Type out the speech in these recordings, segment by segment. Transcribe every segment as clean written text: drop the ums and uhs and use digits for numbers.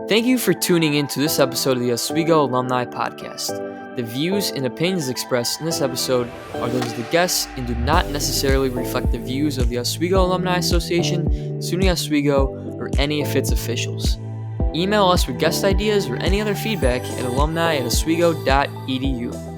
Thank you for tuning in to this episode of the Oswego Alumni Podcast. The views and opinions expressed in this episode are those of the guests and do not necessarily reflect the views of the Oswego Alumni Association, SUNY Oswego, or any of its officials. Email us with guest ideas or any other feedback at alumni@oswego.edu.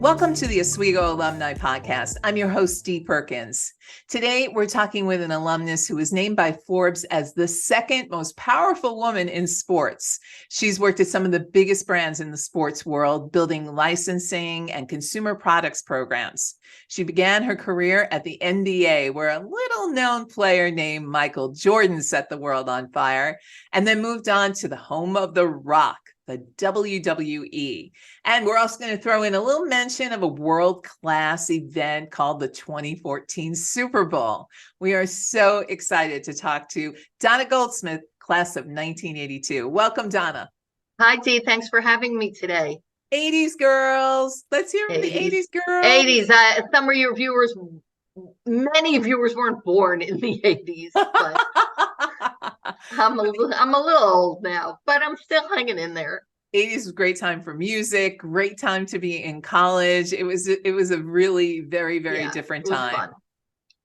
Welcome to the Oswego Alumni Podcast. I'm your host, Dee Perkins. Today, we're talking with an alumnus who was named by Forbes as the second most powerful woman in sports. She's worked at some of the biggest brands in the sports world, building licensing and consumer products programs. She began her career at the NBA, where a little-known player named Michael Jordan set the world on fire, and then moved on to the home of The Rock, the WWE. And we're also going to throw in a little mention of a world-class event called the 2014 Super Bowl. We are so excited to talk to Donna Goldsmith, class of 1982. Welcome, Donna. Hi, Dee. Thanks for having me today. 80s girls. Let's hear from the 80s girls. 80s. Some of your viewers, many viewers weren't born in the 80s. But I'm a little old now, but I'm still hanging in there. 80s was a great time for music, great time to be in college. It was a really very different time.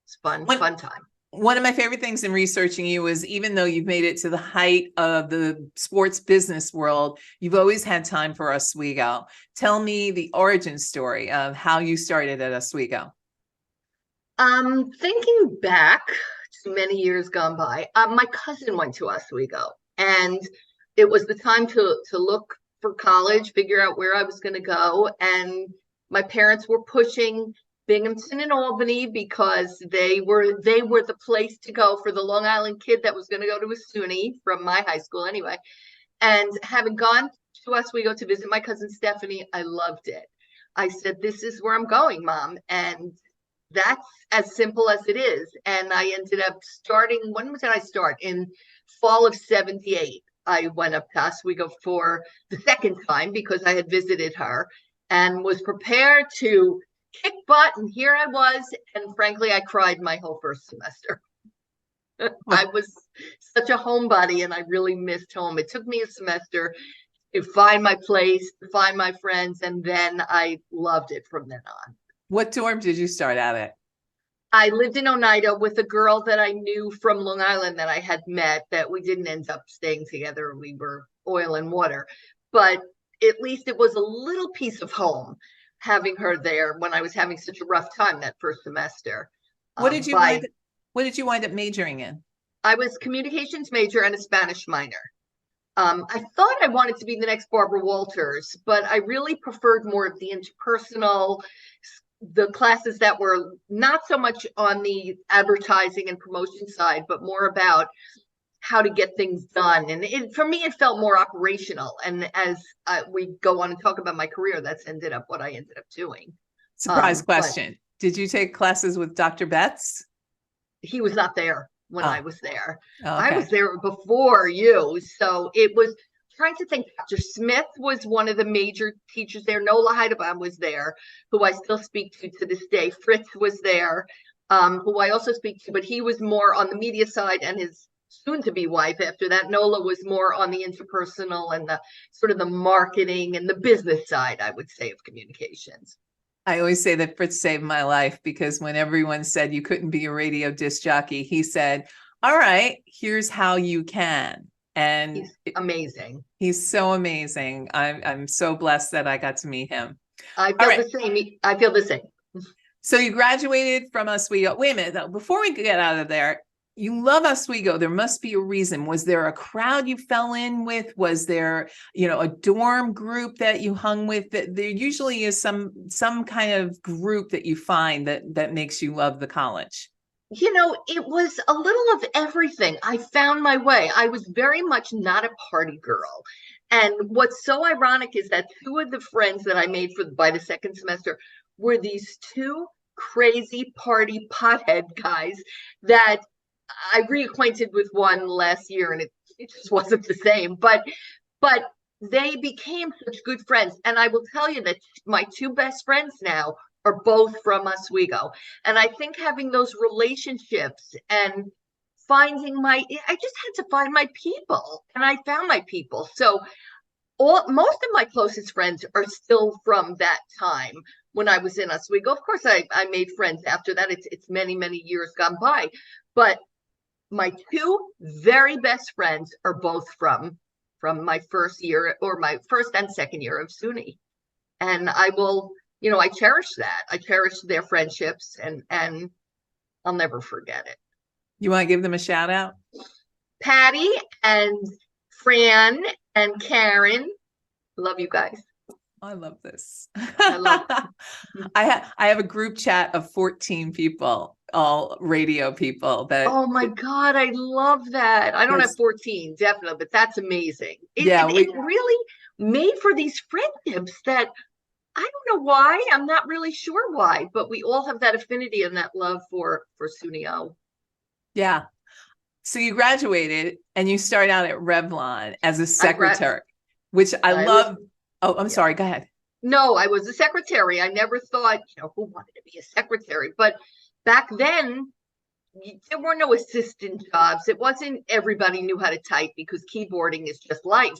It's fun time. One of my favorite things in researching you was, even though you've made it to the height of the sports business world, you've always had time for Oswego. Tell me the origin story of how you started at Oswego. Thinking back to many years gone by, my cousin went to Oswego, and it was the time to look for college, figure out where I was going to go. And my parents were pushing Binghamton and Albany because they were the place to go for the Long Island kid that was going to go to a SUNY from my high school anyway. And having gone to Oswego to visit my cousin Stephanie, I loved it. I said, "This is where I'm going, Mom." And that's as simple as it is. And I ended up starting, when did I start? In fall of 78. I went up to Oswego for the second time because I had visited her and was prepared to kick butt. And here I was. And frankly, I cried my whole first semester. I was such a homebody and I really missed home. It took me a semester to find my place, to find my friends. And then I loved it from then on. What dorm did you start out at? I lived in Oneida with a girl that I knew from Long Island that I had met, that we didn't end up staying together. We were oil and water, but at least it was a little piece of home having her there when I was having such a rough time that first semester. What did you wind up majoring in? I was communications major and a Spanish minor. I thought I wanted to be the next Barbara Walters, but I really preferred more of the interpersonal, the classes that were not so much on the advertising and promotion side, but more about how to get things done. And for me, it felt more operational. And as we go on and talk about my career, that's ended up what I ended up doing. Surprise question. Did you take classes with Dr. Betts? He was not there when I was there. Oh, okay. I was there before you. So it was trying to think. Dr. Smith was one of the major teachers there. Nola Heidebaum was there, who I still speak to this day. Fritz was there, who I also speak to, but he was more on the media side, and his soon-to-be wife after that, Nola, was more on the interpersonal and the sort of the marketing and the business side, I would say, of communications. I always say that Fritz saved my life, because when everyone said you couldn't be a radio disc jockey, he said, "All right, here's how you can." And he's amazing. He's so amazing. I'm so blessed that I got to meet him. I feel the same. So you graduated from Oswego. Wait a minute, though. Before we get out of there, you love Oswego. There must be a reason. Was there a crowd you fell in with? Was there, a dorm group that you hung with? That there usually is some kind of group that you find that makes you love the college. It was a little of everything. I found my way. I was very much not a party girl. And what's so ironic is that two of the friends that I made by the second semester were these two crazy party pothead guys that I reacquainted with one last year, and it just wasn't the same. But they became such good friends. And I will tell you that my two best friends now are both from Oswego. And I think having those relationships and I just had to find my people, and I found my people. So most of my closest friends are still from that time when I was in Oswego. Of course, I made friends after that. It's many, many years gone by, but my two very best friends are both from my first year, or my first and second year of SUNY. And I will, I cherish that. I cherish their friendships, and I'll never forget it. You want to give them a shout out? Patty and Fran and Karen. Love you guys. I love this. I love I have a group chat of 14 people, all radio people that. Oh my God, I love that. I don't have 14, definitely, but that's amazing. It really made for these friendships that I don't know why. I'm not really sure why, but we all have that affinity and that love for SUNY. Yeah. So you graduated and you started out at Revlon as a secretary, which I love. I'm sorry. Go ahead. No, I was a secretary. I never thought, who wanted to be a secretary? But back then, there were no assistant jobs. It wasn't everybody knew how to type, because keyboarding is just life.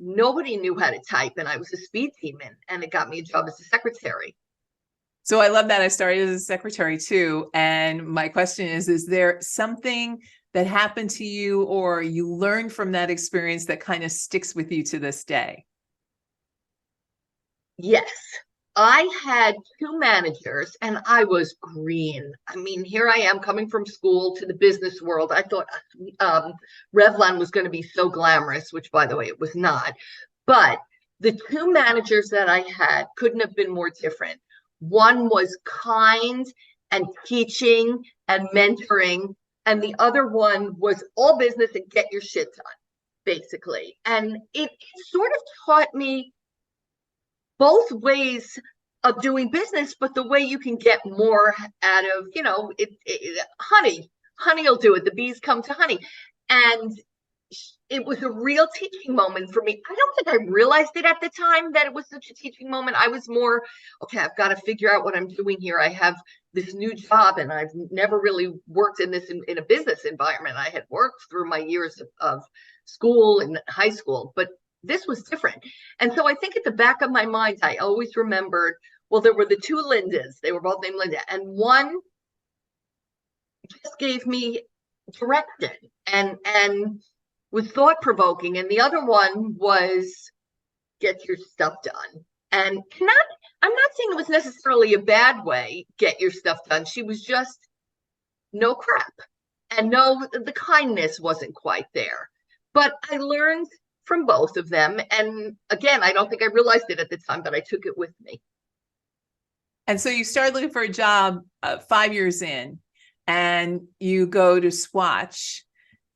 Nobody knew how to type, and I was a speed demon, and it got me a job as a secretary. So I love that. I started as a secretary too. And my question is there something that happened to you or you learned from that experience that kind of sticks with you to this day? Yes. I had two managers, and I was green. I mean, here I am coming from school to the business world. I thought Revlon was going to be so glamorous, which, by the way, it was not. But the two managers that I had couldn't have been more different. One was kind and teaching and mentoring, and the other one was all business and get your shit done, basically. And it sort of taught me both ways of doing business, but the way you can get more out of, honey will do it. The bees come to honey. And it was a real teaching moment for me. I don't think I realized it at the time that it was such a teaching moment. I was more, okay, I've got to figure out what I'm doing here. I have this new job, and I've never really worked in this in a business environment. I had worked through my years of school and high school, but this was different. And so I think at the back of my mind, I always remembered, well, there were the two Lindas. They were both named Linda. And one just gave me direction and was thought-provoking. And the other one was get your stuff done. And I'm not saying it was necessarily a bad way, get your stuff done. She was just no crap. And no, the kindness wasn't quite there. But I learned from both of them. And again, I don't think I realized it at the time, but I took it with me. And so you started looking for a job 5 years in, and you go to Swatch,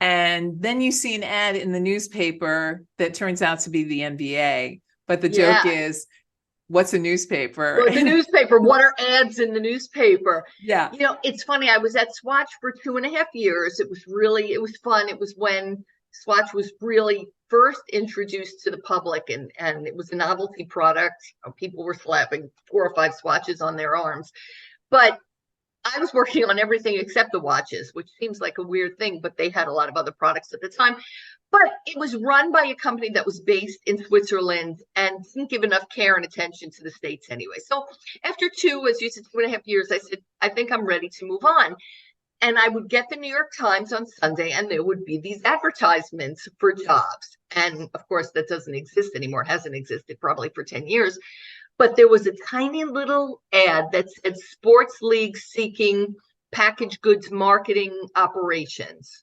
and then you see an ad in the newspaper that turns out to be the NBA. But the joke is, what's a newspaper? Well, the newspaper, what are ads in the newspaper? Yeah. It's funny. I was at Swatch for 2.5 years. It was fun. It was when Swatch was really first introduced to the public, and it was a novelty product. People were slapping 4 or 5 Swatches on their arms. But I was working on everything except the watches, which seems like a weird thing, but they had a lot of other products at the time. But it was run by a company that was based in Switzerland and didn't give enough care and attention to the States anyway. So after 2.5 years, I said, I think I'm ready to move on. And I would get the New York Times on Sunday, and there would be these advertisements for jobs. And of course, that doesn't exist anymore, hasn't existed probably for 10 years. But there was a tiny little ad that said sports league seeking packaged goods marketing operations.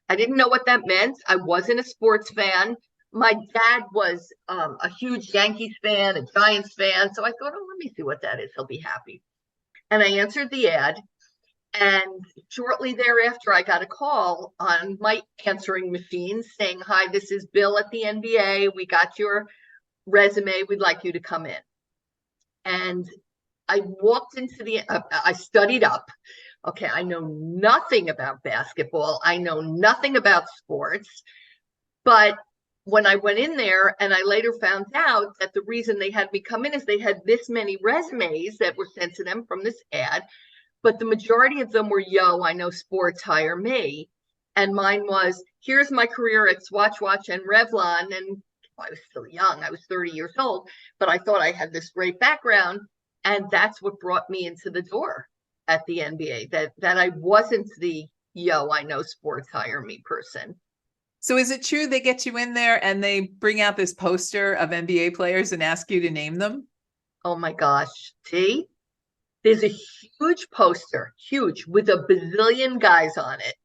I didn't know what that meant. I wasn't a sports fan. My dad was a huge Yankees fan, a Giants fan. So I thought, let me see what that is. He'll be happy. And I answered the ad. And shortly thereafter, I got a call on my answering machine saying, hi, this is Bill at the NBA. We got your resume. We'd like you to come in. And I walked into I studied up. Okay, I know nothing about basketball. I know nothing about sports. But when I went in there, and I later found out that the reason they had me come in is they had this many resumes that were sent to them from this ad. But the majority of them were, I know sports, hire me. And mine was, here's my career at Swatch Watch and Revlon. And I was still young. I was 30 years old, but I thought I had this great background. And that's what brought me into the door at the NBA, that I wasn't the, I know sports, hire me person. So is it true they get you in there and they bring out this poster of NBA players and ask you to name them? Oh my gosh, T, there's a huge poster, huge, with a bazillion guys on it.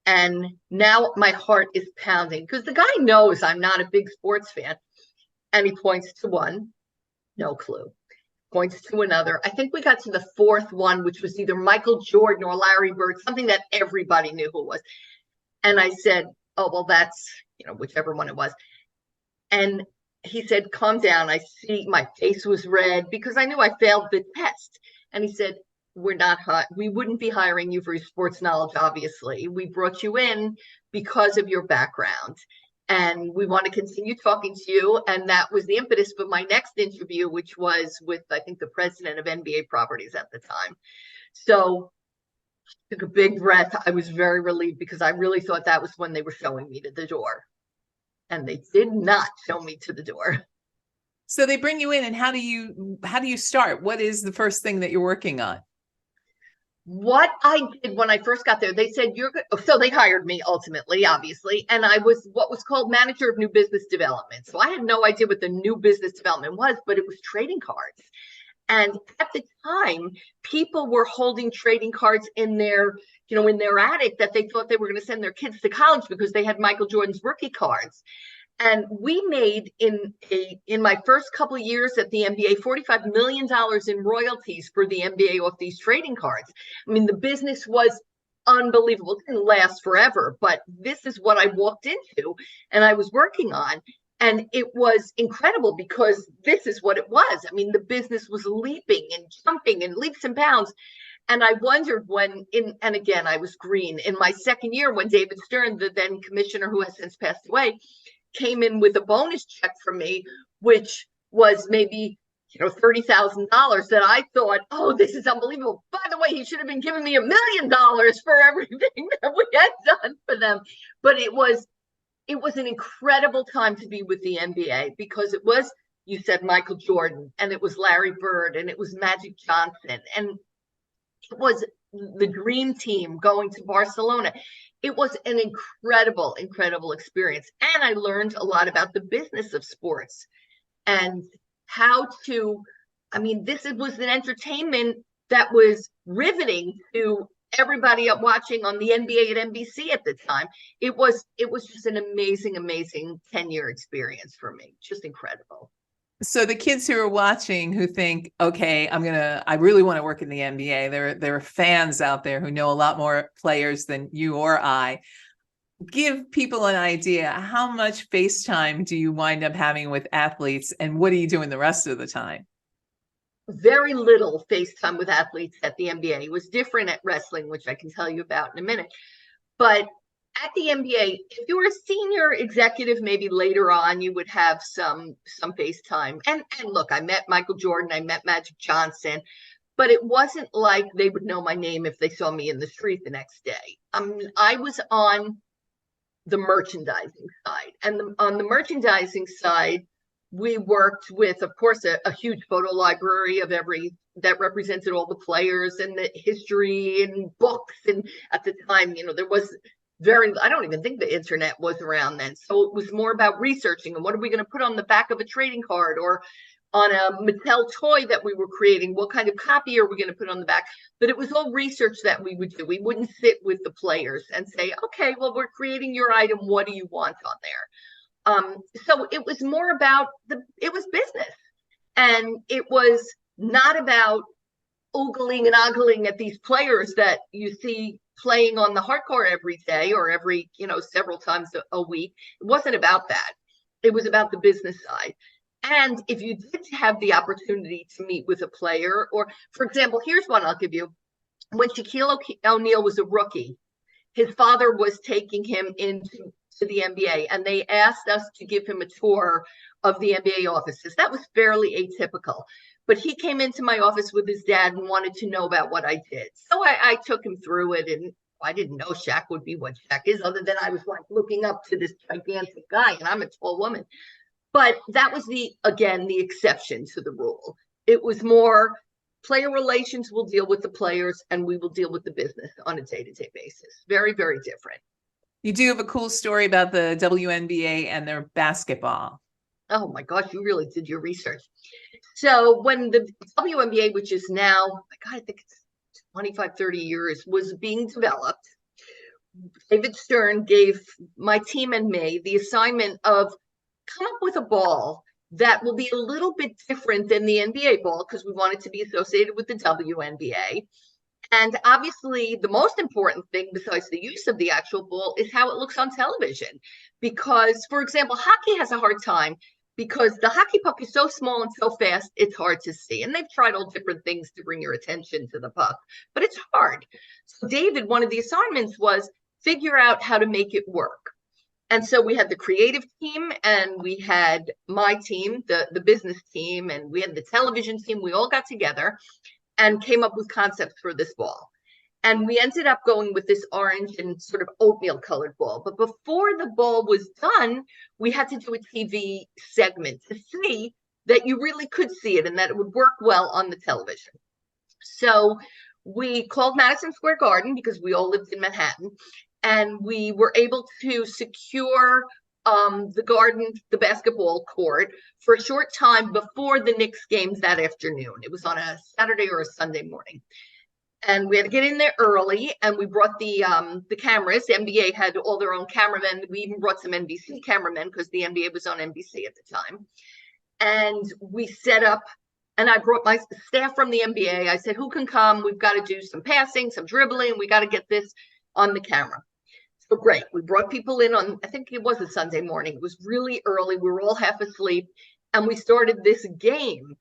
And now my heart is pounding because the guy knows I'm not a big sports fan. And he points to one, no clue. Points to another. I think we got to the fourth one, which was either Michael Jordan or Larry Bird, something that everybody knew who it was. And I said, oh, well, that's, whichever one it was. And he said, calm down. I see my face was red because I knew I failed the test. And he said, we wouldn't be hiring you for your sports knowledge, obviously. We brought you in because of your background. And we want to continue talking to you. And that was the impetus for my next interview, which was with, I think, the president of NBA Properties at the time. So I took a big breath. I was very relieved because I really thought that was when they were showing me to the door. And they did not show me to the door. So they bring you in, and how do you start? What is the first thing that you're working on? What I did when I first got there, they said, so they hired me ultimately, obviously, and I was what was called manager of new business development. So I had no idea what the new business development was, but it was trading cards. And at the time, people were holding trading cards in their attic that they thought they were going to send their kids to college because they had Michael Jordan's rookie cards. And we made in my first couple of years at the NBA, $45 million in royalties for the NBA off these trading cards. I mean, the business was unbelievable. It didn't last forever, but this is what I walked into and I was working on. And it was incredible because this is what it was. I mean, the business was leaping and jumping and leaps and bounds. And I wondered and again, I was green in my second year when David Stern, the then commissioner who has since passed away, came in with a bonus check for me, which was maybe, $30,000 that I thought, oh, this is unbelievable. By the way, he should have been giving me $1 million for everything that we had done for them. But it was an incredible time to be with the NBA because it was, you said Michael Jordan, and it was Larry Bird, and it was Magic Johnson, and it was the dream team going to Barcelona. It was an incredible, incredible experience. And I learned a lot about the business of sports and this was an entertainment that was riveting to everybody watching on the NBA at NBC at the time. It was just an amazing, amazing 10-year experience for me. Just incredible. So the kids who are watching who think, okay, I really want to work in the NBA. There are fans out there who know a lot more players than you or I. Give people an idea. How much face time do you wind up having with athletes, and what are you doing the rest of the time? Very little face time with athletes at the NBA. It was different at wrestling, which I can tell you about in a minute. But at the NBA, if you were a senior executive, maybe later on, you would have some FaceTime. And look, I met Michael Jordan, I met Magic Johnson, but it wasn't like they would know my name if they saw me in the street the next day. I was on the merchandising side. And on the merchandising side, we worked with, of course, a huge photo library of that represented all the players and the history and books. And at the time, there was I don't even think the internet was around then. So it was more about researching and what are we going to put on the back of a trading card or on a Mattel toy that we were creating? What kind of copy are we going to put on the back? But it was all research that we would do. We wouldn't sit with the players and say, okay, well, we're creating your item. What do you want on there? So it was more about it was business. And it was not about ogling and ogling at these players that you see playing on the hardcore every day or every, several times a week. It wasn't about that. It was about the business side. And if you did have the opportunity to meet with a player, or for example, here's one I'll give you. When Shaquille O'Neal was a rookie, his father was taking him into the NBA, and they asked us to give him a tour of the NBA offices. That was fairly atypical. But he came into my office with his dad and wanted to know about what I did. So I took him through it. And I didn't know Shaq would be what Shaq is, other than I was like looking up to this gigantic guy, and I'm a tall woman. But that was the exception to the rule. It was more player relations will deal with the players, and we will deal with the business on a day-to-day basis. Very, very different. You do have a cool story about the WNBA and their basketball. Oh my gosh, you really did your research. So when the WNBA, which is now, I think it's 25, 30 years, was being developed, David Stern gave my team and me the assignment of come up with a ball that will be a little bit different than the NBA ball, because we want it to be associated with the WNBA. And obviously, the most important thing, besides the use of the actual ball, is how it looks on television. Because, for example, hockey has a hard time because the hockey puck is so small and so fast, it's hard to see. And they've tried all different things to bring your attention to the puck, but it's hard. So David, one of the assignments was figure out how to make it work. And so we had the creative team, and we had my team, the business team, and we had the television team. We all got together and came up with concepts for this ball. And we ended up going with this orange and sort of oatmeal colored ball. But before the ball was done, we had to do a TV segment to see that you really could see it and that it would work well on the television. So we called Madison Square Garden, because we all lived in Manhattan, and we were able to secure the Garden, the basketball court, for a short time before the Knicks games that afternoon. It was on a Saturday or a Sunday morning. And we had to get in there early, and we brought the cameras. The NBA had all their own cameramen. We even brought some NBC cameramen because the NBA was on NBC at the time. And we set up, and I brought my staff from the NBA. I said, who can come? We've got to do some passing, some dribbling. We got to get this on the camera. So great. We brought people in on, I think it was a Sunday morning. It was really early. We were all half asleep, and we started this game.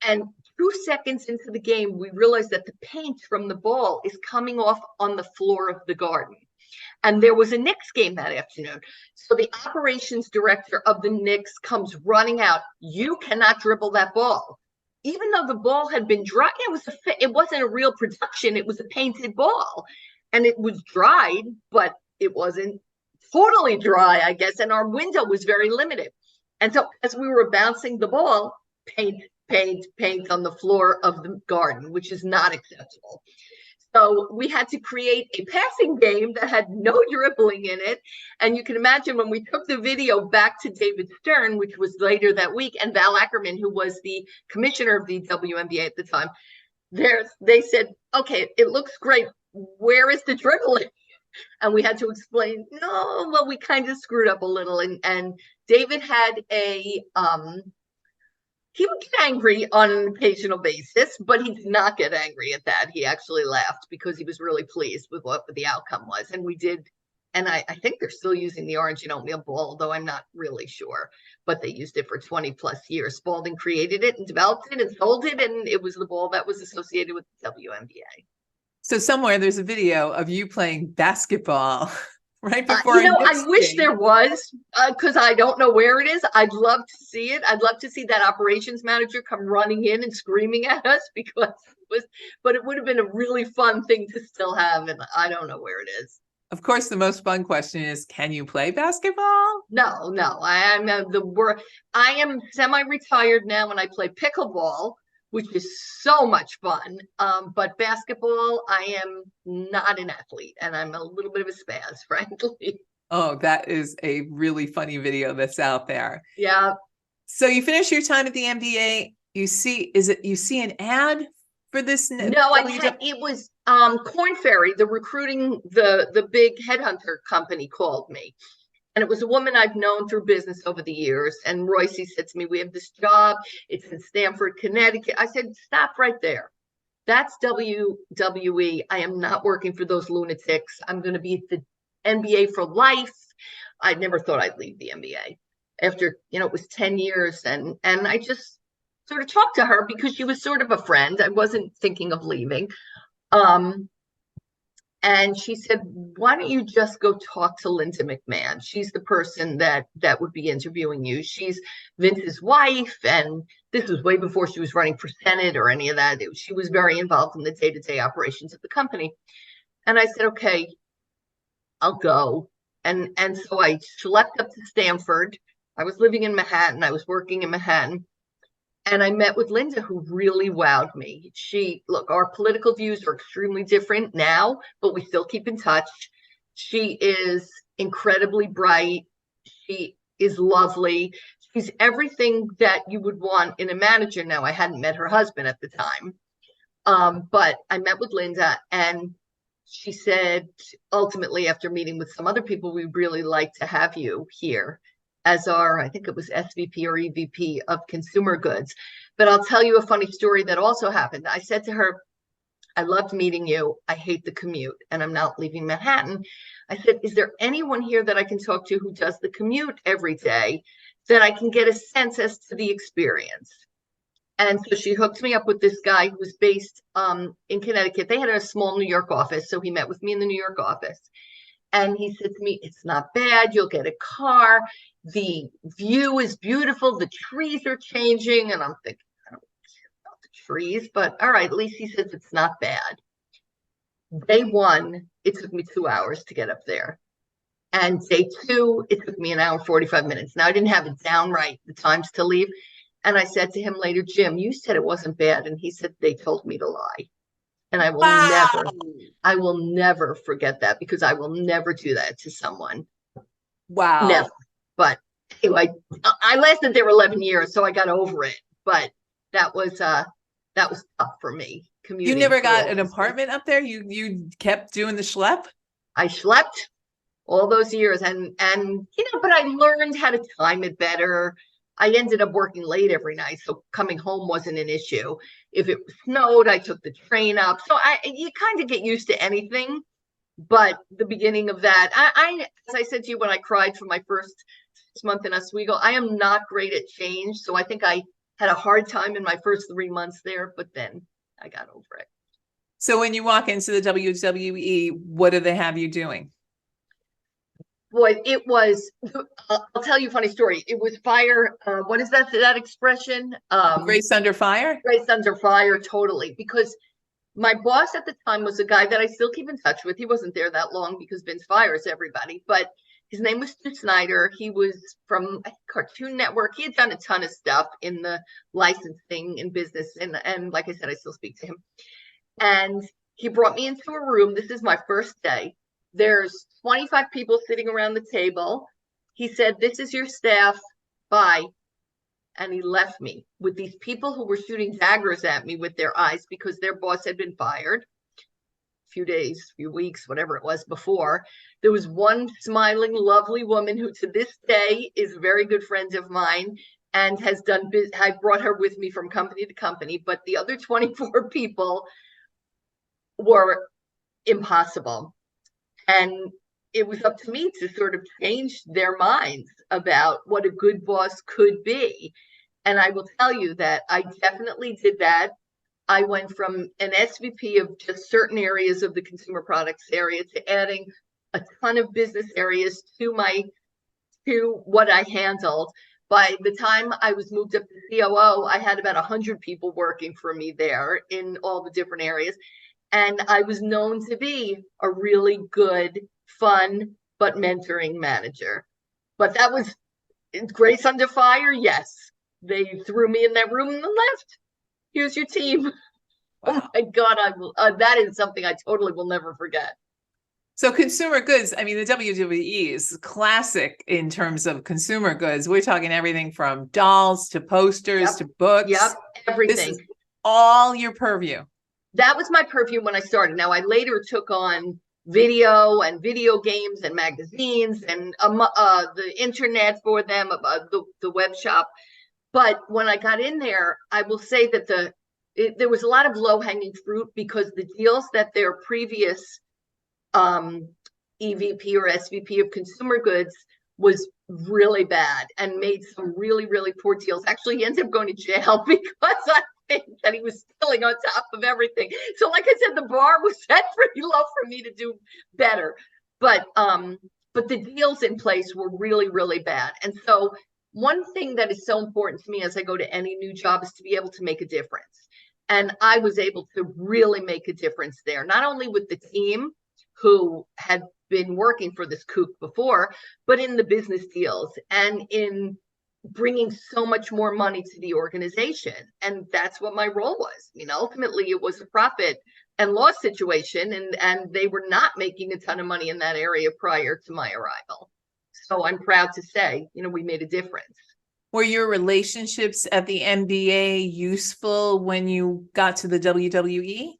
And 2 seconds into the game, we realized that the paint from the ball is coming off on the floor of the Garden. And there was a Knicks game that afternoon. So the operations director of the Knicks comes running out. You cannot dribble that ball. Even though the ball had been dry, it wasn't a real production. It was a painted ball. And it was dried, but it wasn't totally dry, I guess. And our window was very limited. And so as we were bouncing the ball, paint on the floor of the Garden, which is not acceptable. So we had to create a passing game that had no dribbling in it. And you can imagine when we took the video back to David Stern, which was later that week, and Val Ackerman, who was the commissioner of the WNBA at the time, they said, okay, it looks great. Where is the dribbling? And we had to explain, no, well, we kind of screwed up a little. And David had he would get angry on an occasional basis, but he did not get angry at that. He actually laughed because he was really pleased with what the outcome was. And we did, and I think they're still using the orange and oatmeal ball, although I'm not really sure. But they used it for 20 plus years. Spalding created it and developed it and sold it, and it was the ball that was associated with the WNBA. So somewhere there's a video of you playing basketball right before. I wish there was, because I don't know where it is. I'd love to see it. I'd love to see that operations manager come running in and screaming at us, but it would have been a really fun thing to still have, and I don't know where it is. Of course, the most fun question is, can you play basketball? No. I am semi-retired now, and I play pickleball, which is so much fun. But basketball, I am not an athlete, and I'm a little bit of a spaz, frankly. Oh, that is a really funny video that's out there. Yeah. So you finish your time at the NBA. You see an ad for this? No, it was Korn Ferry, the big headhunter company, called me. And it was a woman I've known through business over the years. And Royce said to me, we have this job. It's in Stamford, Connecticut. I said, stop right there. That's WWE. I am not working for those lunatics. I'm going to be at the NBA for life. I never thought I'd leave the NBA after, it was 10 years. And I just sort of talked to her because she was sort of a friend. I wasn't thinking of leaving. And she said, why don't you just go talk to Linda McMahon? She's the person that would be interviewing you. She's Vince's wife. And this was way before she was running for Senate or any of that. She was very involved in the day-to-day operations of the company. And I said, okay, I'll go. And so I schlepped up to Stanford. I was living in Manhattan. I was working in Manhattan. And I met with Linda, who really wowed me. Look, our political views are extremely different now, but we still keep in touch. She is incredibly bright. She is lovely. She's everything that you would want in a manager. Now, I hadn't met her husband at the time, but I met with Linda, and she said, ultimately, after meeting with some other people, we'd really like to have you here as our, I think it was SVP or EVP of consumer goods. But I'll tell you a funny story that also happened. I said to her, I loved meeting you. I hate the commute, and I'm not leaving Manhattan. I said, is there anyone here that I can talk to who does the commute every day that I can get a sense as to the experience? And so she hooked me up with this guy who was based in Connecticut. They had a small New York office, so he met with me in the New York office. And he said to me, it's not bad. You'll get a car. The view is beautiful. The trees are changing. And I'm thinking, I don't care about the trees, but all right, at least he says it's not bad. Day one, it took me 2 hours to get up there. And day two, it took me an hour and 45 minutes. Now, I didn't have it down right, the times to leave. And I said to him later, Jim, you said it wasn't bad. And he said, they told me to lie. And I will never forget that, because I will never do that to someone. Wow. Never. But anyway, I lasted there 11 years, so I got over it. But that was tough for me. You never got an apartment up there? You kept doing the schlep? I slept all those years, and but I learned how to time it better. I ended up working late every night, so coming home wasn't an issue. If it snowed, I took the train up. So you kind of get used to anything. But the beginning of that, as I said to you when I cried for my first 6 months in Oswego, I am not great at change. So I think I had a hard time in my first 3 months there, but then I got over it. So when you walk into the WWE, what do they have you doing? Boy, it was, I'll tell you a funny story. It was fire. What is that expression? Grace under fire? Grace under fire, totally. Because my boss at the time was a guy that I still keep in touch with. He wasn't there that long because Vince fires everybody. But his name was Stu Snyder. He was from, I think, Cartoon Network. He had done a ton of stuff in the licensing and business. And like I said, I still speak to him. And he brought me into a room. This is my first day. There's 25 people sitting around the table. He said, this is your staff. Bye. And he left me with these people who were shooting daggers at me with their eyes because their boss had been fired a few days, few weeks, whatever it was before. There was one smiling, lovely woman who to this day is very good friends of mine and has done, I brought her with me from company to company, but the other 24 people were impossible. And it was up to me to sort of change their minds about what a good boss could be. And I will tell you that I definitely did that. I went from an SVP of just certain areas of the consumer products area to adding a ton of business areas to what I handled. By the time I was moved up to COO, I had about 100 people working for me there in all the different areas. And I was known to be a really good, fun, but mentoring manager. But that was grace under fire. Yes. They threw me in that room and left. Here's your team. Wow. Oh my God. That is something I totally will never forget. So consumer goods, I mean, the WWE is classic in terms of consumer goods. We're talking everything from dolls to posters to books. Yep, everything. This is all your purview. That was my purview when I started. Now, I later took on video and video games and magazines and the internet for them, the web shop. But when I got in there, I will say that there was a lot of low-hanging fruit because the deals that their previous EVP or SVP of consumer goods was really bad and made some really, really poor deals. Actually, he ended up going to jail because I think that he was stealing on top of everything. So like I said, the bar was set pretty low for me to do better. But the deals in place were really, really bad. And so one thing that is so important to me as I go to any new job is to be able to make a difference. And I was able to really make a difference there, not only with the team, who had been working for this kook before, but in the business deals and in bringing so much more money to the organization. And that's what my role was. I mean, ultimately, it was a profit and loss situation, and they were not making a ton of money in that area prior to my arrival. So I'm proud to say, we made a difference. Were your relationships at the NBA useful when you got to the WWE?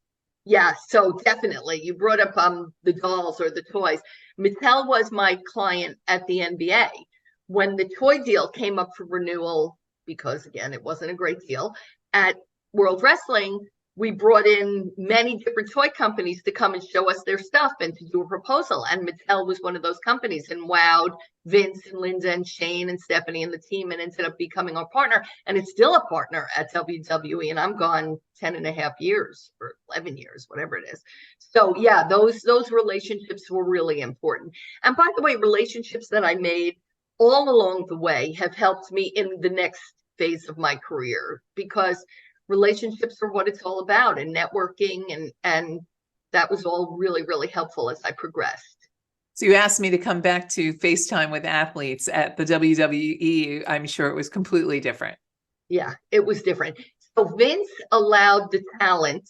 Yeah, so definitely. You brought up the dolls or the toys. Mattel was my client at the NBA. When the toy deal came up for renewal, because again, it wasn't a great deal, at World Wrestling, we brought in many different toy companies to come and show us their stuff and to do a proposal. And Mattel was one of those companies and wowed Vince and Linda and Shane and Stephanie and the team and ended up becoming our partner. And it's still a partner at WWE. And I'm gone 10 and a half years or 11 years, whatever it is. So yeah, those relationships were really important. And by the way, relationships that I made all along the way have helped me in the next phase of my career, because relationships are what it's all about, and networking, and that was all really, really helpful as I progressed. So you asked me to come back to FaceTime with athletes at the WWE. I'm sure it was completely different. Yeah, it was different. So Vince allowed the talent,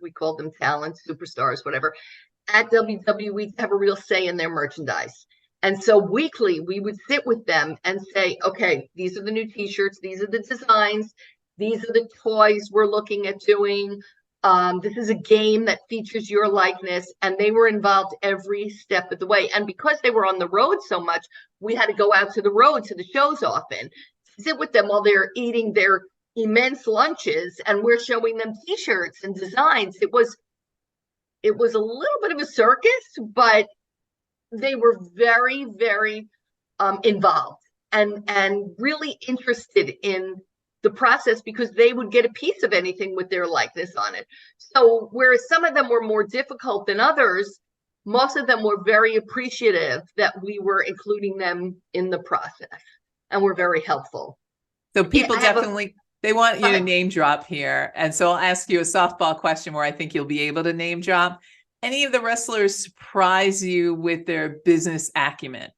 we called them talent, superstars, whatever, at WWE to have a real say in their merchandise. And so weekly, we would sit with them and say, okay, these are the new t-shirts, these are the designs, these are the toys we're looking at doing. This is a game that features your likeness. And they were involved every step of the way. And because they were on the road so much, we had to go out to the road, to the shows often, sit with them while they're eating their immense lunches. And we're showing them t-shirts and designs. It was a little bit of a circus, but they were very, very involved and really interested in the process, because they would get a piece of anything with their likeness on it. So whereas some of them were more difficult than others, most of them were very appreciative that we were including them in the process, and were very helpful. So people definitely, they want you to name drop here. And so I'll ask you a softball question where I think you'll be able to name drop. Any of the wrestlers surprise you with their business acumen?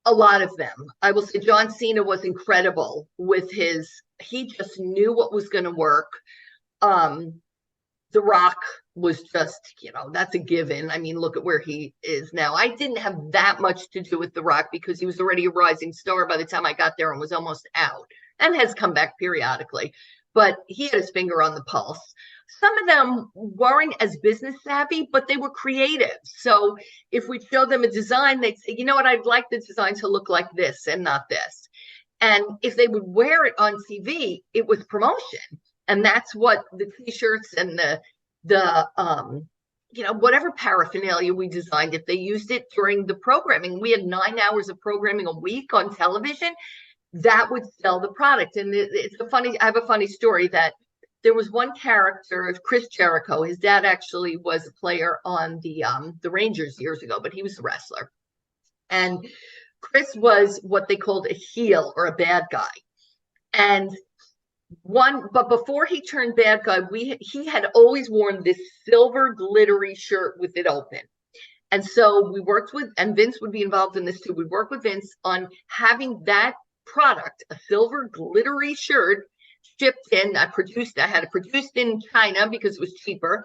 A lot of them. I will say John Cena was incredible with he just knew what was going to work. The Rock was just, that's a given. I mean, look at where he is now. I didn't have that much to do with The Rock because he was already a rising star by the time I got there and was almost out, and has come back periodically. But he had his finger on the pulse. Some of them weren't as business savvy, but they were creative. So if we showed them a design, they'd say, you know what, I'd like the design to look like this and not this. And if they would wear it on TV, it was promotion. And that's what the t-shirts and the whatever paraphernalia we designed, if they used it during the programming, we had 9 hours of programming a week on television, that would sell the product. And I have a funny story that there was one character, Chris Jericho. His dad actually was a player on the Rangers years ago, but he was a wrestler. And Chris was what they called a heel, or a bad guy. But before he turned bad guy, he had always worn this silver glittery shirt with it open. And so we worked with, and Vince would be involved in this too. We'd work with Vince on having that product, a silver glittery shirt, shipped in. I had it produced in China because it was cheaper,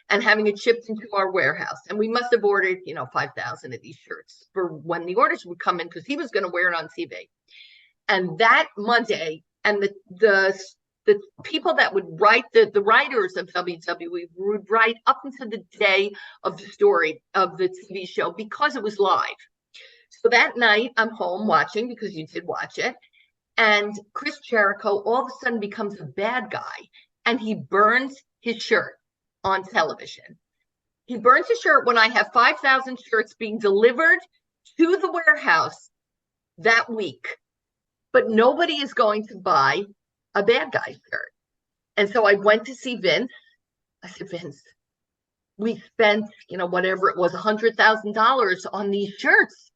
and having it shipped into our warehouse. And we must have ordered, 5,000 of these shirts for when the orders would come in, because he was going to wear it on TV. And that Monday, and the people that would write, the writers of WWE would write up until the day of the story of the TV show, because it was live. So that night I'm home watching, because you did watch it. And Chris Jericho all of a sudden becomes a bad guy, and he burns his shirt on television. He burns his shirt when I have 5,000 shirts being delivered to the warehouse that week, but nobody is going to buy a bad guy shirt. And so I went to see Vince. I said, Vince, we spent, whatever it was, $100,000 on these shirts.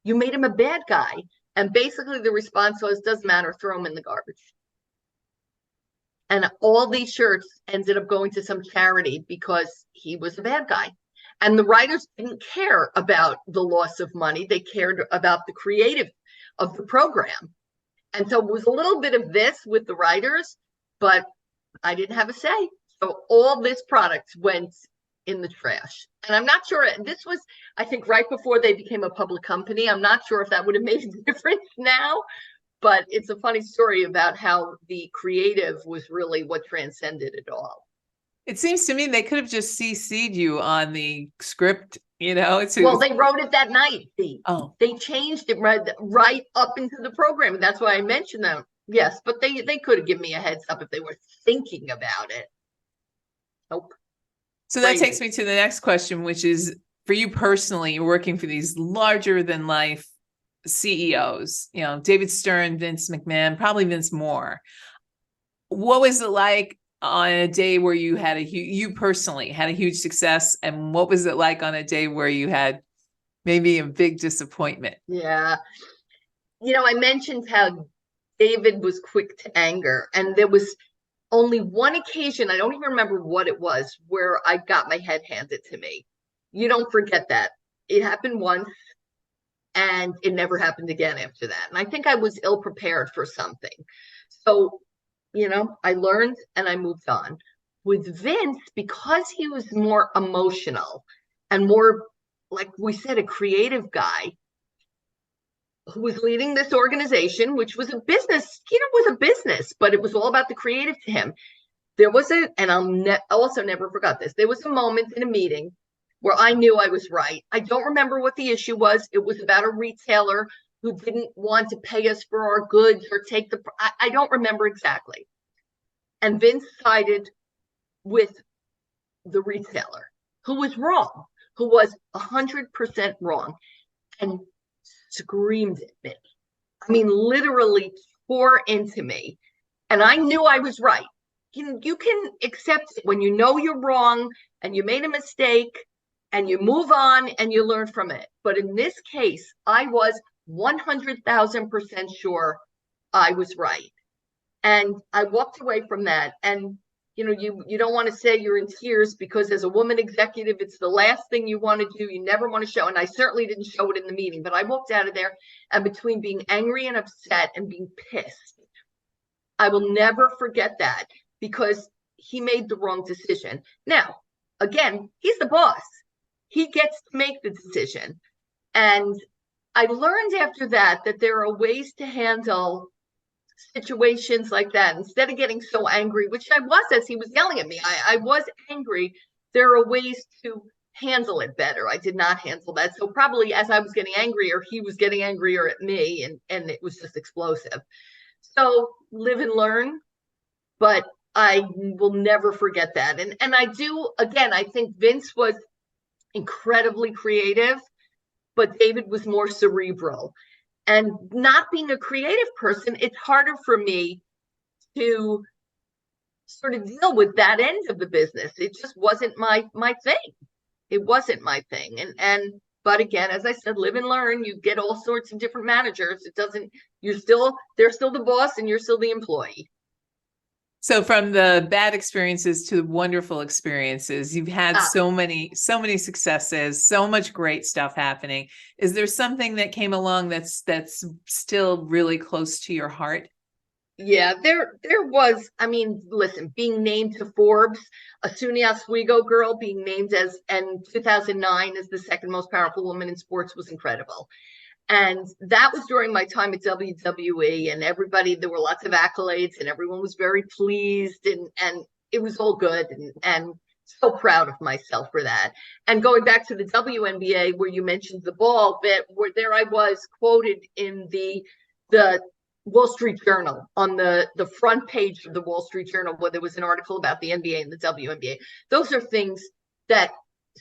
You made him a bad guy. And basically the response was, doesn't matter, throw them in the garbage. And all these shirts ended up going to some charity because he was a bad guy. And the writers didn't care about the loss of money. They cared about the creative of the program. And so it was a little bit of this with the writers, but I didn't have a say. So all this product went in the trash. And I'm not sure, this was, I think, right before they became a public company. I'm not sure if that would have made a difference now, but it's a funny story about how the creative was really what transcended it all. It seems to me they could have just CC'd you on the script, you know. Well, they wrote it that night. Oh, They changed it right up into the program. That's why I mentioned them. Yes, but they could have given me a heads up if they were thinking about it. Nope. so that takes me to the next question, which is for you personally, you're working for these larger than life CEOs, you know, David Stern, Vince McMahon, probably Vince Moore. What was it like on a day where you had you personally had a huge success, and what was it like on a day where you had maybe a big disappointment? Yeah. You know, I mentioned how David was quick to anger, and there was only one occasion, I don't even remember what it was, where I got my head handed to me. You don't forget that. It happened once, and it never happened again after that. And I think I was ill prepared for something. So, you know, I learned and I moved on. With Vince, because he was more emotional and more, like we said, a creative guy who was leading this organization, which was a business, you know, was a business, but it was all about the creative to him. There was and I'll also never forgot this. There was a moment in a meeting where I knew I was right. I don't remember what the issue was. It was about a retailer who didn't want to pay us for our goods or take I don't remember exactly. And Vince sided with the retailer who was wrong, who was 100% wrong, and screamed at me. I mean, literally tore into me. And I knew I was right. You can accept it when you know you're wrong and you made a mistake and you move on and you learn from it. But in this case, I was 100,000% sure I was right. And I walked away from that. And, you know, you don't want to say you're in tears, because as a woman executive, it's the last thing you want to do. You never want to show. And I certainly didn't show it in the meeting, but I walked out of there, and between being angry and upset and being pissed, I will never forget that, because he made the wrong decision. Now, again, he's the boss. He gets to make the decision. And I learned after that there are ways to handle situations like that. Instead of getting so angry, which I was as he was yelling at me, I was angry. There are ways to handle it better. I did not handle that. So probably as I was getting angrier, he was getting angrier at me, and it was just explosive. So live and learn, but I will never forget that. And I do, again, I think Vince was incredibly creative, but David was more cerebral. And not being a creative person, it's harder for me to sort of deal with that end of the business. It just wasn't my thing. It wasn't my thing. But again, as I said, live and learn. You get all sorts of different managers. They're still the boss and you're still the employee. So from the bad experiences to the wonderful experiences, you've had so many successes, so much great stuff happening. Is there something that came along that's still really close to your heart? Yeah, there was. I mean, listen, being named to Forbes, a SUNY Oswego girl being named in 2009 as the second most powerful woman in sports was incredible. And that was during my time at WWE, and there were lots of accolades and everyone was very pleased, and it was all good, and so proud of myself for that. And going back to the WNBA, where you mentioned the ball bit, where there I was quoted in the Wall Street Journal, on the front page of the Wall Street Journal, where there was an article about the NBA and the WNBA. Those are things that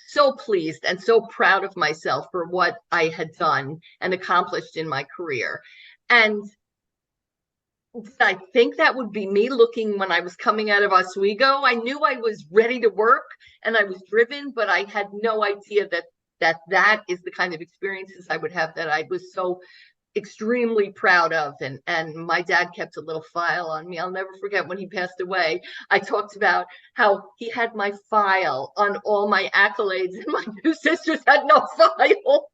so pleased and so proud of myself for what I had done and accomplished in my career. And I think that would be me looking when I was coming out of Oswego. I knew I was ready to work and I was driven, but I had no idea that is the kind of experiences I would have, that I was so extremely proud of. And my dad kept a little file on me. I'll never forget when he passed away. I talked about how he had my file on all my accolades, and my two sisters had no file.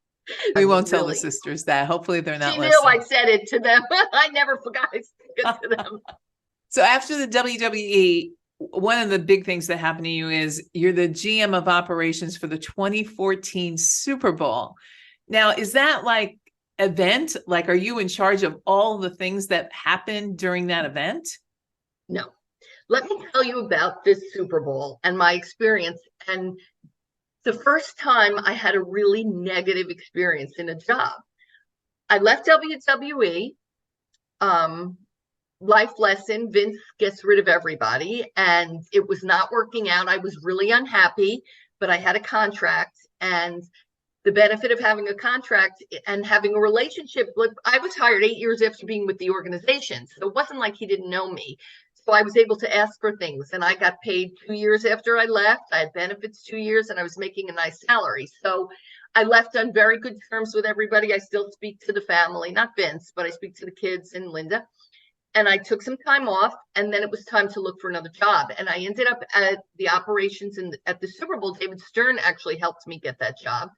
We won't tell the sisters that. Hopefully they're not listening. She knew I said it to them. I never forgot I said it to them. So after the WWE, one of the big things that happened to you is you're the GM of operations for the 2014 Super Bowl. Now, is that like event? Like, are you in charge of all the things that happened during that event? No. Let me tell you about this Super Bowl and my experience. And the first time I had a really negative experience in a job. I left WWE. Life lesson, Vince gets rid of everybody, and it was not working out. I was really unhappy, but I had a contract, and the benefit of having a contract and having a relationship, I was hired 8 years after being with the organization, so it wasn't like he didn't know me. So I was able to ask for things, and I got paid 2 years after I left. I had benefits 2 years, and I was making a nice salary. So I left on very good terms with everybody. I still speak to the family, not Vince, but I speak to the kids and Linda. And I took some time off, and then it was time to look for another job. And I ended up at the operations at the Super Bowl. David Stern actually helped me get that job.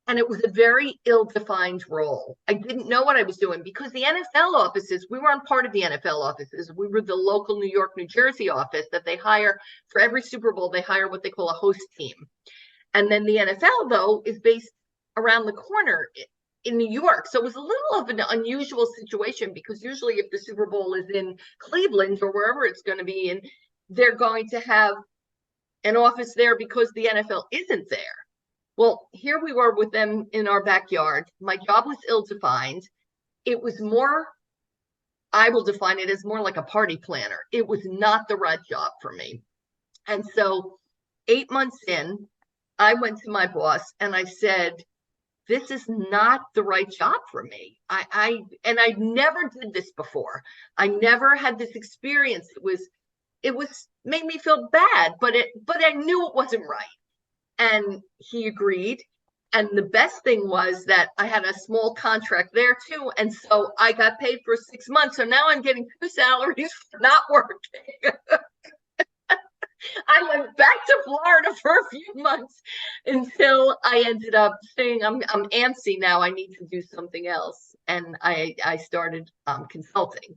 And it was a very ill-defined role. I didn't know what I was doing because the NFL offices, we weren't part of the NFL offices. We were the local New York, New Jersey office that they hire for every Super Bowl. They hire what they call a host team. And then the NFL, though, is based around the corner in New York. So it was a little of an unusual situation because usually if the Super Bowl is in Cleveland or wherever it's going to be in, they're going to have an office there because the NFL isn't there. Well, here we were with them in our backyard. My job was ill-defined. It was more, I will define it as more like a party planner. It was not the right job for me. And so 8 months in, I went to my boss and I said, this is not the right job for me. I never did this before. I never had this experience. It was made me feel bad, but I knew it wasn't right. And he agreed. And the best thing was that I had a small contract there too. And so I got paid for 6 months. So now I'm getting 2 salaries for not working. I went back to Florida for a few months until I ended up saying, I'm antsy now. I need to do something else. And I started consulting.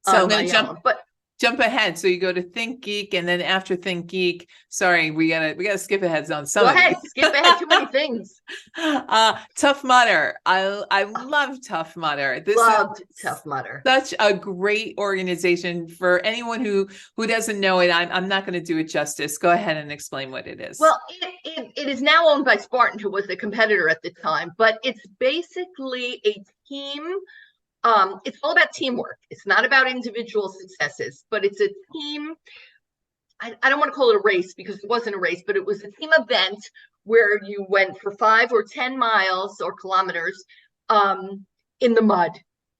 So I'm going to jump ahead. So you go to Think Geek, and then after Think Geek, sorry, we gotta skip ahead on some. Go ahead, skip ahead. Too many things. Tough Mudder. I love Tough Mudder. Loved Tough Mudder. Such a great organization. For anyone who doesn't know it, I'm not going to do it justice. Go ahead and explain what it is. Well, it is now owned by Spartan, who was a competitor at the time, but it's basically a team. It's all about teamwork. It's not about individual successes, but it's a team. I don't want to call it a race because it wasn't a race, but it was a team event where you went for 5 or 10 miles or kilometers in the mud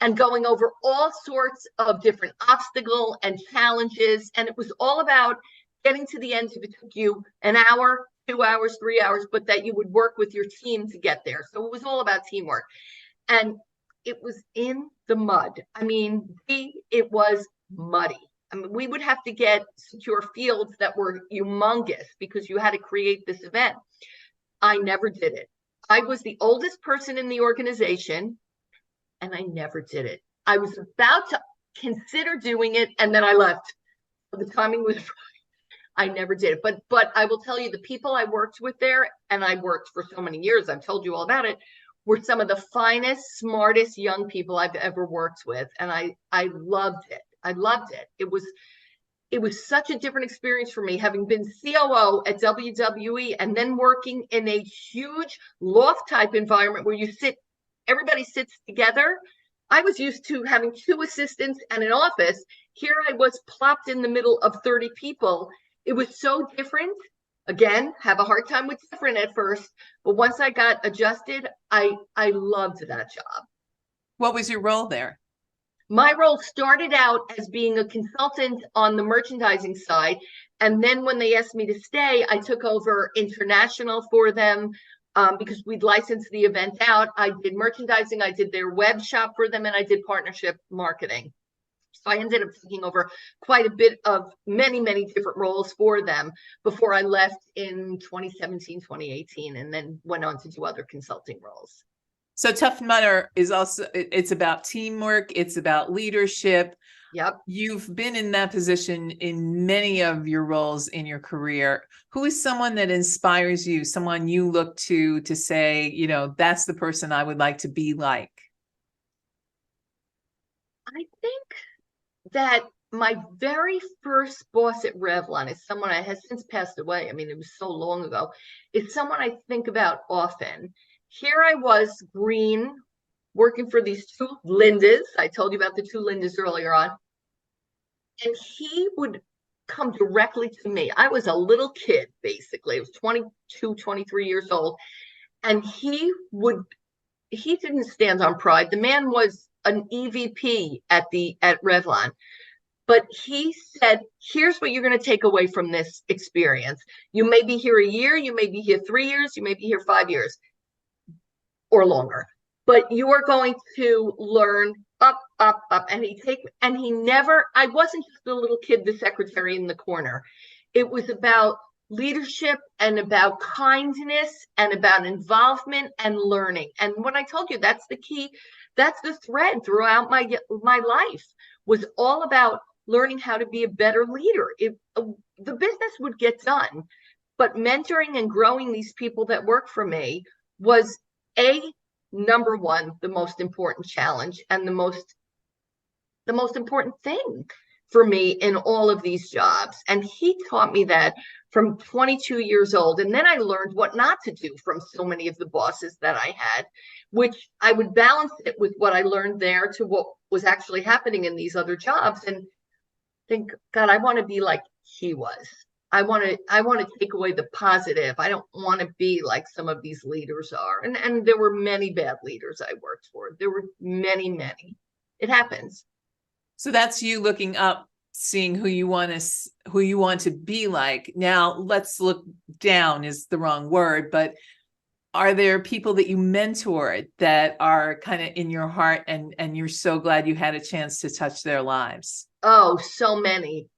and going over all sorts of different obstacles and challenges. And it was all about getting to the end. If it took you an hour, 2 hours, 3 hours, but that you would work with your team to get there. So it was all about teamwork. And it was in the mud. I mean, it was muddy. I mean, we would have to get secure fields that were humongous because you had to create this event. I never did it. I was the oldest person in the organization, and I never did it. I was about to consider doing it, and then I left. The timing was right. I never did it. But I will tell you, the people I worked with there, and I worked for so many years, I've told you all about it, were some of the finest, smartest young people I've ever worked with. And I loved it. I loved it. It was such a different experience for me, having been COO at WWE and then working in a huge loft type environment where everybody sits together. I was used to having 2 assistants and an office. Here I was plopped in the middle of 30 people. It was so different. Again, have a hard time with different at first, but once I got adjusted, I loved that job. What was your role there? My role started out as being a consultant on the merchandising side. And then when they asked me to stay, I took over international for them, because we'd licensed the event out. I did merchandising, I did their web shop for them, and I did partnership marketing. So I ended up taking over quite a bit of many, many different roles for them before I left in 2017, 2018, and then went on to do other consulting roles. So Tough Mudder is also, it's about teamwork. It's about leadership. Yep. You've been in that position in many of your roles in your career. Who is someone that inspires you, someone you look to say, you know, that's the person I would like to be like? I think that my very first boss at Revlon is someone I has since passed away. I mean, it was so long ago. It's someone I think about often. Here I was, green, working for these two Lindas. I told you about the two Lindas earlier on. And he would come directly to me. I was a little kid, basically. I was 22, 23 years old. And he didn't stand on pride. The man was an EVP at Revlon. But he said, here's what you're going to take away from this experience. You may be here a year, you may be here 3 years, you may be here 5 years or longer, but you are going to learn up. And I wasn't just a little kid, the secretary in the corner. It was about leadership and about kindness and about involvement and learning. And when I told you, that's the key, that's the thread throughout my life, was all about learning how to be a better leader. The business would get done, but mentoring and growing these people that work for me was number one, the most important challenge and the most important thing for me in all of these jobs. And he taught me that from 22 years old. And then I learned what not to do from so many of the bosses that I had, which I would balance it with what I learned there to what was actually happening in these other jobs, and think, God, I want to be like he was. I want to take away the positive. I don't want to be like some of these leaders are. And there were many bad leaders I worked for. There were many. It happens. So that's you looking up, seeing who you want to be like. Now let's look down is the wrong word, but are there people that you mentored that are kind of in your heart and you're so glad you had a chance to touch their lives? Oh, so many.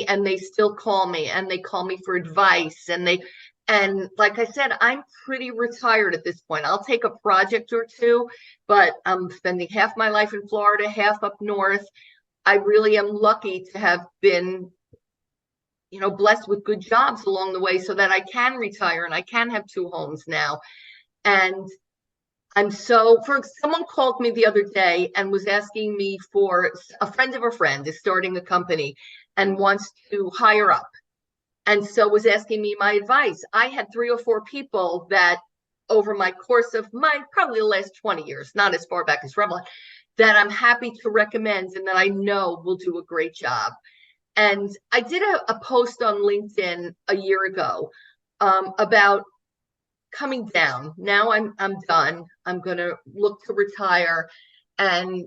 And they still call me, and they call me for advice. And like I said, I'm pretty retired at this point. I'll take a project or two, but I'm spending half my life in Florida, half up north. I really am lucky to have been, blessed with good jobs along the way so that I can retire and I can have 2 homes now. And someone called me the other day and was asking me for a friend of a friend is starting a company and wants to hire up. And so was asking me my advice. I had 3 or 4 people that over my course of probably the last 20 years, not as far back as Revlon, that I'm happy to recommend and that I know will do a great job. And I did a post on LinkedIn a year ago about coming down. Now I'm done. I'm going to look to retire. And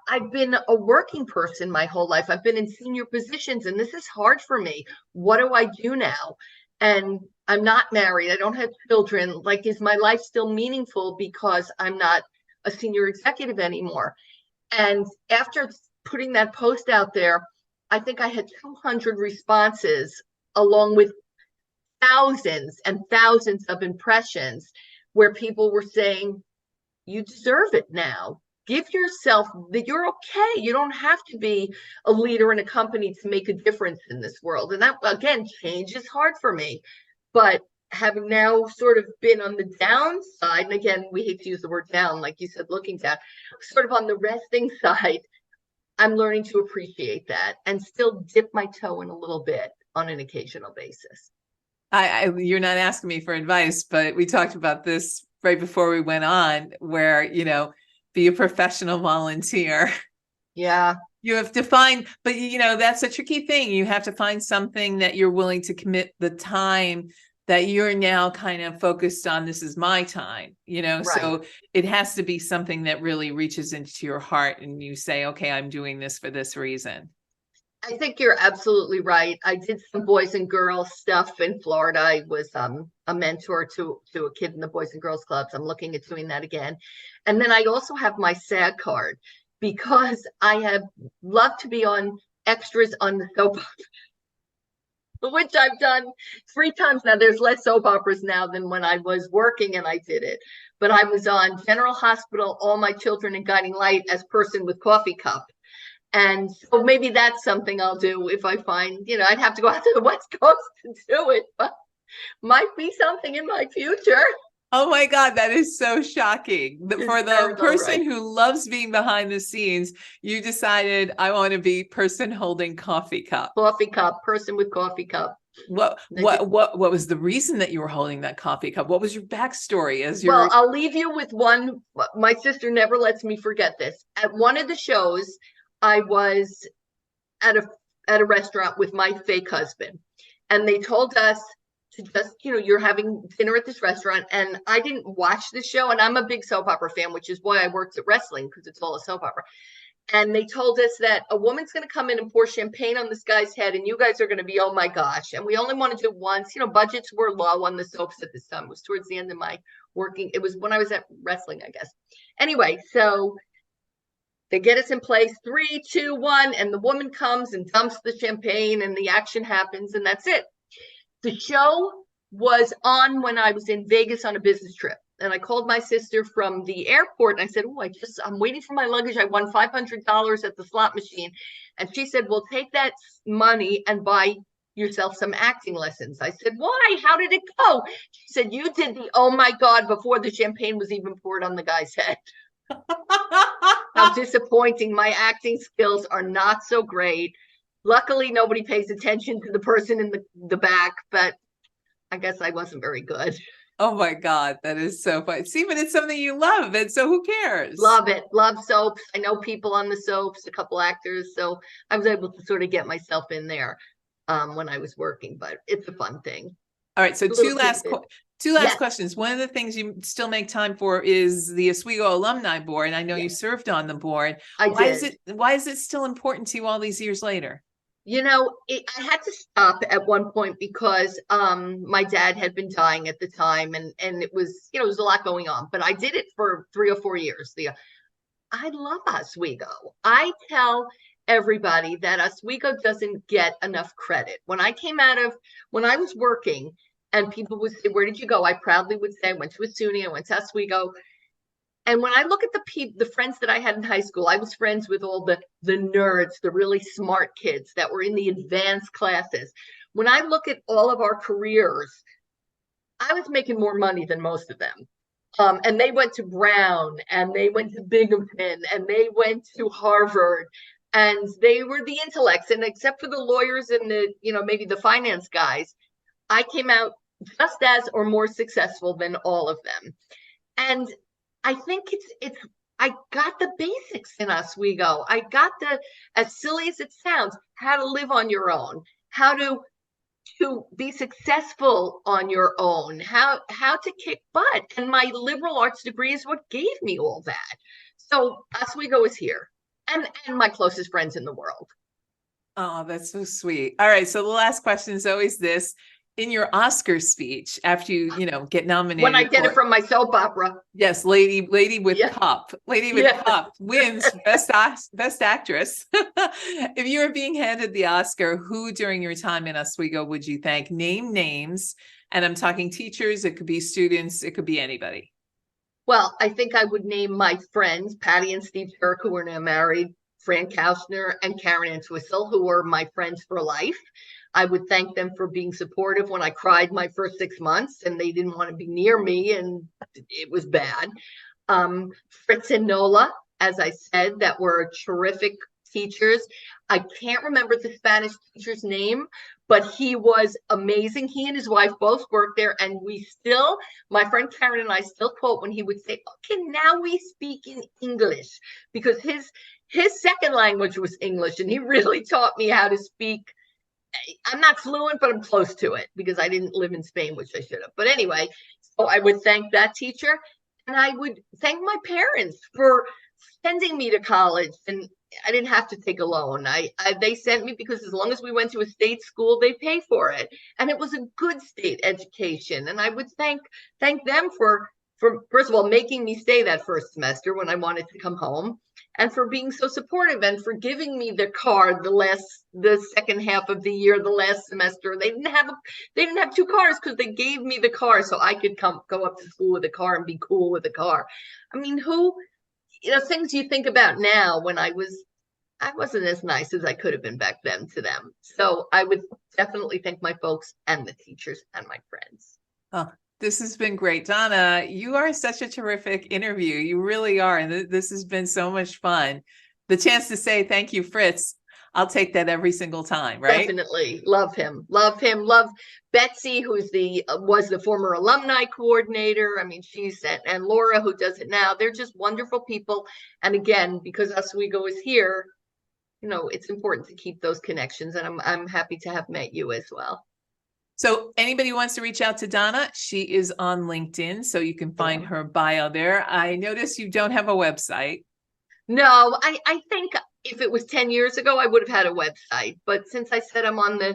I've been a working person my whole life. I've been in senior positions, and this is hard for me. What do I do now? And I'm not married. I don't have children. Like, is my life still meaningful because I'm not a senior executive anymore? And after putting that post out there, I think I had 200 responses along with thousands and thousands of impressions where people were saying, you deserve it now. Give yourself that you're okay. You don't have to be a leader in a company to make a difference in this world. And that, again, change is hard for me. But having now sort of been on the downside, and again, we hate to use the word down, like you said, looking down, sort of on the resting side, I'm learning to appreciate that and still dip my toe in a little bit on an occasional basis. You're not asking me for advice, but we talked about this right before we went on, where, be a professional volunteer. Yeah. You have to find, but that's a tricky thing. You have to find something that you're willing to commit the time that you're now kind of focused on. This is my time, Right. So it has to be something that really reaches into your heart and you say, okay, I'm doing this for this reason. I think you're absolutely right. I did some boys and girls stuff in Florida. I was a mentor to a kid in the Boys and Girls Clubs. I'm looking at doing that again. And then I also have my SAG card because I have loved to be on extras on the soap opera, which I've done 3 times now. There's less soap operas now than when I was working and I did it. But I was on General Hospital, All My Children and Guiding Light as Person with Coffee Cup. And so maybe that's something I'll do if I find, I'd have to go out to the West Coast to do it, but might be something in my future. Oh my God, that is so shocking. For the person who loves being behind the scenes, you decided I want to be person holding coffee cup. Coffee cup, person with coffee cup. What was the reason that you were holding that coffee cup? What was your backstory Well, I'll leave you with one. My sister never lets me forget this. At one of the shows, I was at a restaurant with my fake husband, and they told us to just, you're having dinner at this restaurant. And I didn't watch the show, and I'm a big soap opera fan, which is why I worked at wrestling, because it's all a soap opera. And they told us that a woman's going to come in and pour champagne on this guy's head, and you guys are going to be, oh my gosh. And we only wanted to do it once. Budgets were low on the soaps at this time. It was towards the end of my working. It was when I was at wrestling, I guess. Anyway, so they get us in place, 3, 2, 1, and the woman comes and dumps the champagne, and the action happens, and that's it. The show was on when I was in Vegas on a business trip, and I called my sister from the airport, and I said, I'm waiting for my luggage. I won $500 at the slot machine. And she said, well, take that money and buy yourself some acting lessons. I said, why? How did it go? She said, you did the, oh my God, before the champagne was even poured on the guy's head. How disappointing. My acting skills are not so great. Luckily, nobody pays attention to the person in the back, but I guess I wasn't very good. Oh my God, that is so funny. See, but it's something you love, and so who cares? Love it. Love soaps. I know people on the soaps, a couple actors, so I was able to sort of get myself in there when I was working, but it's a fun thing. All right, so two last questions. One of the things you still make time for is the Oswego Alumni Board, and I know you served on the board. Why is it still important to you all these years later? I had to stop at one point because my dad had been dying at the time, and it was, it was a lot going on, but I did it for 3 or 4 years. I love Oswego. I tell everybody that Oswego doesn't get enough credit. When I was working and people would say, where did you go? I proudly would say, I went to SUNY, I went to Oswego. And when I look at the friends that I had in high school, I was friends with all the nerds, the really smart kids that were in the advanced classes. When I look at all of our careers, I was making more money than most of them. And they went to Brown, and they went to Binghamton, and they went to Harvard, and they were the intellects. And except for the lawyers and maybe the finance guys, I came out just as or more successful than all of them. And I think I got the basics in Oswego. I got as silly as it sounds, how to live on your own, how to be successful on your own, how to kick butt. And my liberal arts degree is what gave me all that. So Oswego is here, and my closest friends in the world. Oh, that's so sweet. All right. So the last question is always this. In your Oscar speech, after you get nominated, when I get it from my soap opera, yes, lady with cup wins best actress. If you were being handed the Oscar, who during your time in Oswego would you thank? Name names, and I'm talking teachers. It could be students. It could be anybody. Well, I think I would name my friends Patty and Steve Turk, who are now married, Fran Kausner and Karen Entwistle, who were my friends for life. I would thank them for being supportive when I cried my first 6 months and they didn't want to be near me, and it was bad. Fritz and Nola, as I said, that were terrific teachers. I can't remember the Spanish teacher's name, but he was amazing. He and his wife both worked there, and my friend Karen and I still quote when he would say, okay, now we speak in English, because his second language was English, and he really taught me how to speak. I'm not fluent, but I'm close to it because I didn't live in Spain, which I should have. But anyway, so I would thank that teacher, and I would thank my parents for sending me to college, and I didn't have to take a loan. They sent me because as long as we went to a state school, they pay for it. And it was a good state education. And I would thank them for first of all, making me stay that first semester when I wanted to come home, and for being so supportive and for giving me the car the second half of the year, the last semester. They didn't have two cars because they gave me the car so I could go up to school with a car and be cool with a car. I mean, things you think about now when I wasn't as nice as I could have been back then to them. So I would definitely thank my folks and the teachers and my friends. Oh, this has been great. Donna, you are such a terrific interview. You really are. And this has been so much fun. The chance to say thank you, Fritz, I'll take that every single time, right? Definitely. Love him. Love Betsy, was the former alumni coordinator. I mean, and Laura, who does it now. They're just wonderful people. And again, because Oswego is here, it's important to keep those connections. And I'm happy to have met you as well. So anybody wants to reach out to Donna, she is on LinkedIn, so you can find her bio there. I notice you don't have a website. No, I think if it was 10 years ago, I would have had a website. But since I said I'm on the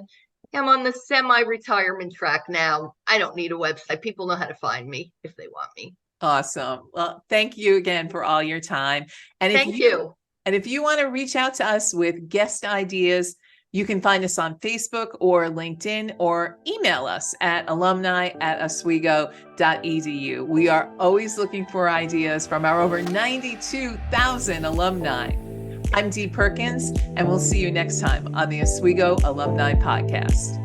semi-retirement track now, I don't need a website. People know how to find me if they want me. Awesome. Well, thank you again for all your time. And thank you. And if you want to reach out to us with guest ideas, you can find us on Facebook or LinkedIn, or email us at alumni@oswego.edu. We are always looking for ideas from our over 92,000 alumni. I'm Dee Perkins, and we'll see you next time on the Oswego Alumni Podcast.